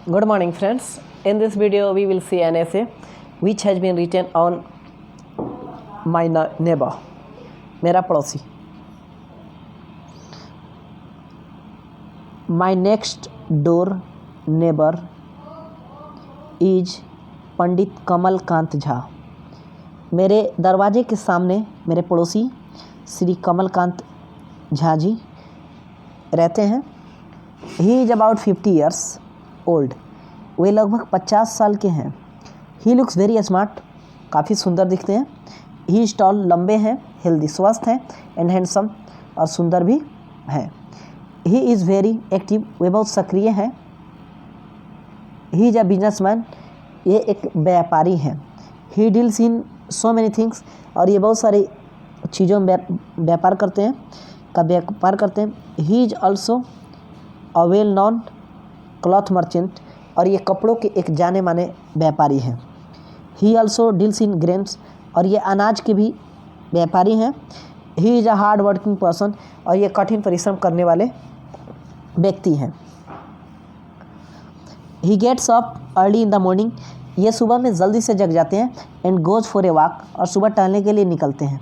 Good morning, friends. In this video, we will see an essay which has been written on my neighbor, मेरा पड़ोसी. My next door neighbor is पंडित कमल कांत झा. मेरे दरवाजे के सामने मेरे पड़ोसी श्री कमलकांत झा जी रहते हैं. He is about 50 years old. वे लगभग 50 साल के हैं. He looks very smart. काफ़ी सुंदर दिखते हैं. ही इज टॉल, लंबे हैं, हेल्दी, स्वस्थ हैं, एंड हैंडसम, और सुंदर भी हैं. He is very active. वे बहुत सक्रिय हैं. He is a businessman. ये एक व्यापारी हैं. He deals in so many things. और ये बहुत सारी चीज़ों में व्यापार करते हैं. He is also a well known cloth merchant. और ये कपड़ों के एक जाने माने व्यापारी हैं. He also deals in grains. और ये अनाज के भी व्यापारी हैं. He is a hard working person. और ये कठिन परिश्रम करने वाले व्यक्ति हैं. He gets up early in the morning. ये सुबह में जल्दी से जग जाते हैं. And goes for a walk. और सुबह टहलने के लिए निकलते हैं.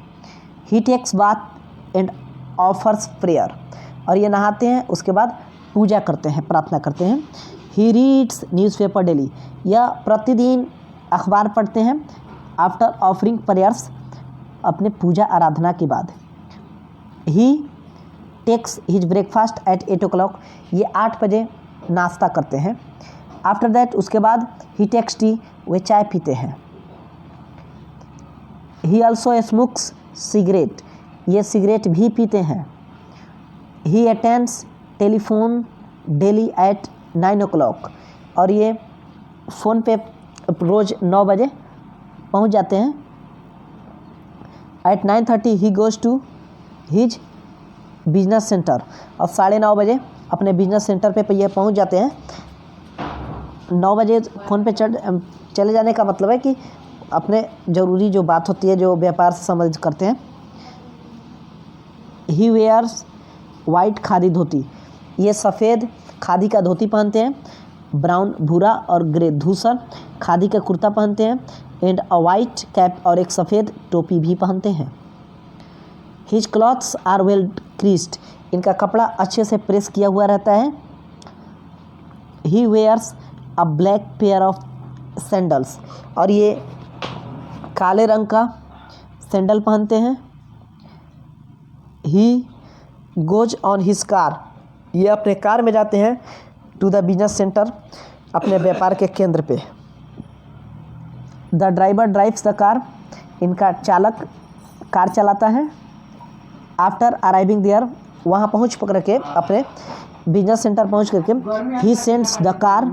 He takes bath and offers prayer. और ये नहाते हैं, उसके बाद पूजा करते हैं, प्रार्थना करते हैं. He reads newspaper daily. यह प्रतिदिन अखबार पढ़ते हैं. After offering prayers. अपने पूजा आराधना के बाद. He takes his breakfast at 8 o'clock. ये 8 बजे नाश्ता करते हैं. आफ्टर दैट, उसके बाद ही टेक्स टी. वे चाय पीते हैं. He also smokes cigarette. ये सिगरेट भी पीते हैं. He attends telephone daily at 9 o'clock. और ये फ़ोन पे रोज़ 9 बजे पहुंच जाते हैं. At 9:30 he goes to his business centre. और 9:30 बजे अपने बिजनेस सेंटर पे ये पहुंच जाते हैं. 9 बजे फ़ोन पे चले जाने का मतलब है कि अपने ज़रूरी जो बात होती है, जो व्यापार से संबंधित करते हैं. ही वेयर्स वाइट खादी धोती. ये सफ़ेद खादी का धोती पहनते हैं. ब्राउन, भूरा और ग्रे धूसर खादी का कुर्ता पहनते हैं. And a white cap. और एक सफ़ेद टोपी भी पहनते हैं. His clothes are well creased. इनका कपड़ा अच्छे से प्रेस किया हुआ रहता है. He wears a black pair of sandals. और ये काले रंग का सैंडल पहनते हैं. He goes on his car. ये अपने कार में जाते हैं. To the business centre. अपने व्यापार के केंद्र पे. The driver drives the car. इनका चालक कार चलाता है. After arriving there. वहाँ पहुँच पकड़ के अपने बिजनेस सेंटर पहुँच करके he sends the car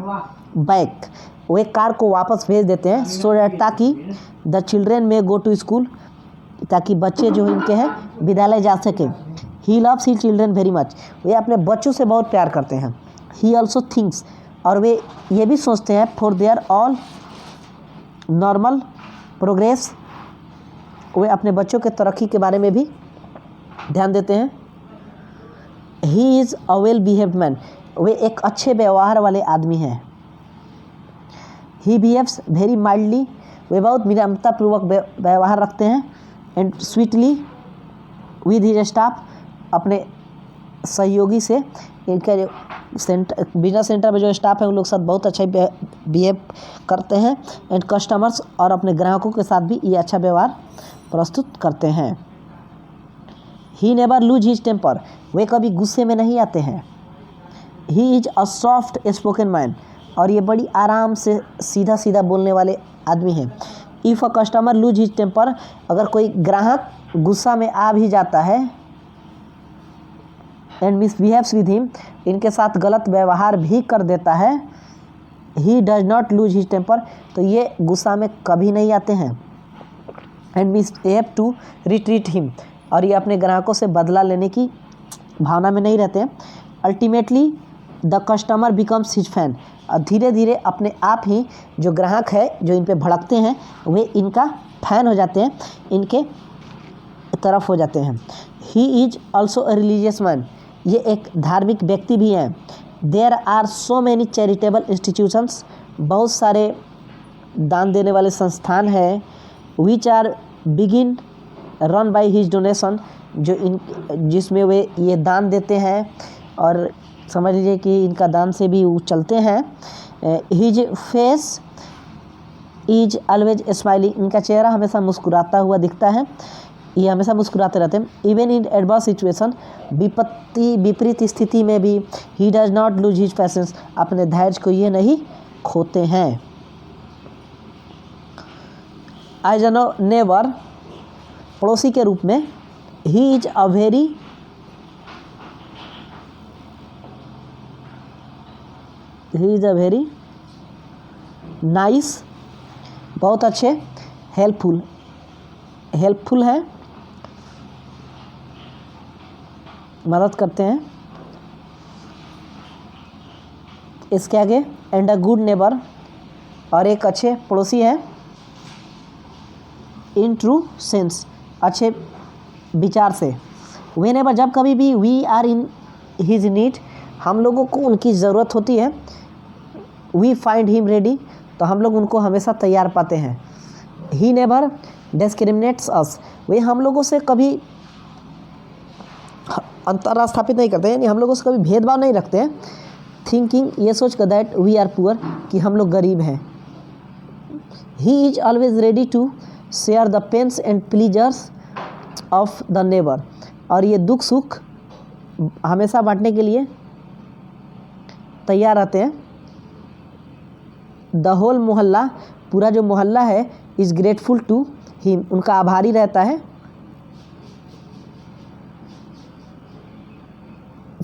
back. वे कार को वापस भेज देते हैं. सो दैट, ताकि the children may go to school. ताकि बच्चे जो इनके हैं विद्यालय जा सकें. He loves he children very much. वे अपने बच्चों से बहुत प्यार करते हैं. He also thinks. और वे ये भी सोचते हैं for their all normal progress. वे अपने बच्चों के तरक्की के बारे में भी ध्यान देते हैं. He is a well behaved man. वे एक अच्छे व्यवहार वाले आदमी हैं. He behaves very mildly. वे बहुत विनम्रतापूर्वक व्यवहार रखते हैं. And sweetly with his staff. अपने सहयोगी से, इनका जो बिजनेस सेंटर में जो स्टाफ है उन लोग के साथ बहुत अच्छा बिहेव करते हैं. And customers. और अपने ग्राहकों के साथ भी ये अच्छा व्यवहार प्रस्तुत करते हैं. He never lose his temper. वे कभी गुस्से में नहीं आते हैं. He is a soft spoken man. और ये बड़ी आराम से सीधा सीधा बोलने वाले आदमी हैं. If a customer lose his temper. अगर कोई ग्राहक गुस्सा में आ भी जाता है एंड मिसबिहेव्स विद हिम. इनके साथ गलत व्यवहार भी कर देता है. He does not lose his temper. तो ये गुस्सा में कभी नहीं आते हैं. And misbehave to retreat him. और ये अपने ग्राहकों से बदला लेने की भावना में नहीं रहते हैं. Ultimately the customer becomes his fan. और धीरे धीरे अपने आप ही जो ग्राहक है, जो इन पे भड़कते हैं, वे इनका फैन हो जाते हैं, इनके तरफ हो जाते हैं. He is also a religious man. ये एक धार्मिक व्यक्ति भी हैं. There are so many charitable institutions, बहुत सारे दान देने वाले संस्थान हैं, which are begin run by his donation, जिसमें वे ये दान देते हैं और समझ लीजिए कि इनका दान से भी वो चलते हैं। His face is always smiling, इनका चेहरा हमेशा मुस्कुराता हुआ दिखता है, ये हमेशा मुस्कुराते रहते हैं। इवन इन एडवर्स सिचुएशन, विपरीत स्थिति में भी ही does not lose his patience, अपने धैर्य को ये नहीं खोते हैं। एज एन नेबर, पड़ोसी के रूप में, he is a very nice, बहुत अच्छे, हेल्पफुल है, मदद करते हैं। इसके आगे एंड अ गुड नेबर, और एक अच्छे पड़ोसी है। इन ट्रू सेंस, अच्छे विचार से। व्हेनेवर, जब कभी भी, we are in his need, हम लोगों को उनकी ज़रूरत होती है। वी फाइंड हिम रेडी, तो हम लोग उनको हमेशा तैयार पाते हैं। ही नेवर डिस्क्रिमिनेट्स अस, वे हम लोगों से कभी अंतर स्थापित नहीं करते हैं, यानी हम लोगों से कभी भेदभाव नहीं रखते हैं। थिंकिंग, ये सोच कर दैट वी आर पुअर, कि हम लोग गरीब हैं। He is always ready to share the pains and pleasures of the neighbour, और ये दुख सुख हमेशा बांटने के लिए तैयार रहते हैं। द होल मोहल्ला, पूरा जो मोहल्ला है, इज़ ग्रेटफुल टू हिम, उनका आभारी रहता है।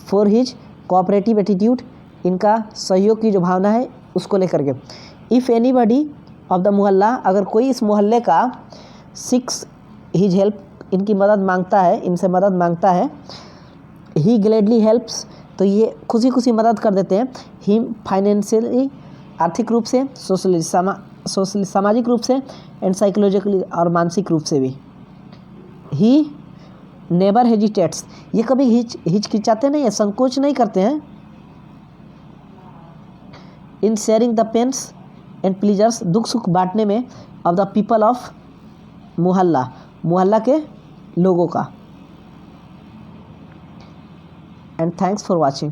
फॉर हिज कोऑपरेटिव एटीट्यूड, इनका सहयोग की जो भावना है उसको लेकर के। इफ़ एनीबडी ऑफ द मोहल्ला, अगर कोई इस मोहल्ले का सिक्स हिज हेल्प, इनकी मदद मांगता है, इनसे मदद मांगता है। ही ग्लेडली हेल्प्स, तो ये खुशी खुशी मदद कर देते हैं। हिम फाइनेंशियली, आर्थिक रूप से, सोशली सामाजिक रूप से, एंड साइकोलॉजिकली, और मानसिक रूप से भी। ही नेवर हेजिटेट्स, ये कभी हिचकिचाते नहीं है, संकोच नहीं करते हैं। In sharing the pains and pleasures, दुख सुख बांटने में, ऑफ द पीपल ऑफ मोहल्ला के लोगों का। And thanks for watching.